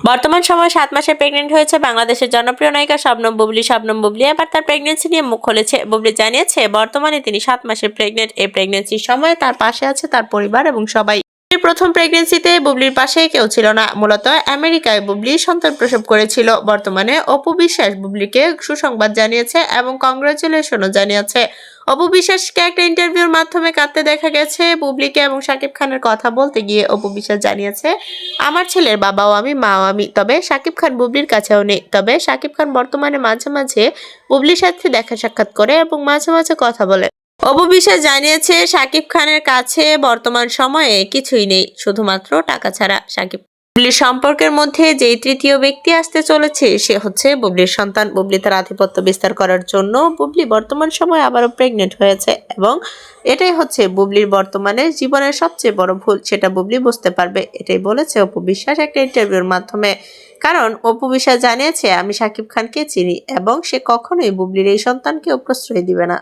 বর্তমান সময়ে 7 মাসে প্রেগনেন্ট হয়েছে বাংলাদেশের জনপ্রিয় নায়িকা শবনম বুবলী। শবনম বুবলী এবার তার প্রেগনেন্সি নিয়ে মুখ খুলেছে। বুবলী জানিয়েছে বর্তমানে তিনি 7 মাসের প্রেগনেন্ট। এই প্রেগনেন্সির সময় তার পাশে আছে তার পরিবার এবং সবাই। প্রথম প্রেগনেন্সিতে বুবলির পাশে কেউ ছিল না। মূলত আমেরিকায় বুবলি সন্তান প্রসব করেছিল। বর্তমানে অপু বিশ্বাস বুবলিকে সুসংবাদ জানিয়েছে এবং কংগ্রাচুলেশনও জানিয়েছে। অপু বিশ্বাসকে একটা ইন্টারভিউর মাধ্যমে কাঁদতে দেখা গেছে বুবলিকে এবং শাকিব খানের কথা বলতে গিয়ে অপু বিশ্বাস জানিয়েছে, আমার ছেলের বাবাও আমি, মাও আমি। তবে শাকিব খান বুবলির কাছেও নেই। তবে শাকিব খান বর্তমানে মাঝে মাঝে বুবলির সাথে দেখা সাক্ষাৎ করে এবং মাঝে মাঝে কথা বলে। অপু বিশ্বাস জানিয়েছে শাকিব খানের কাছে বর্তমান সময়ে কিছুই নেই, শুধুমাত্র টাকা ছাড়া। শাকিব বুবলির সম্পর্কের মধ্যে যেই তৃতীয় ব্যক্তি আসতে চলেছে সে হচ্ছে বুবলির সন্তান। বুবলি তার আধিপত্য বিস্তার করার জন্য বুবলি বর্তমান সময়ে আবারও প্রেগনেন্ট হয়েছে এবং এটাই হচ্ছে বুবলির বর্তমানে জীবনের সবচেয়ে বড় ভুল, সেটা বুবলি বুঝতে পারবে। এটাই বলেছে অপু বিশ্বাস একটা ইন্টারভিউর মাধ্যমে। কারণ অপু বিশ্বাস জানিয়েছে, আমি শাকিব খানকে চিনি এবং সে কখনোই বুবলির এই সন্তানকেও প্রশ্রয় দিবে না।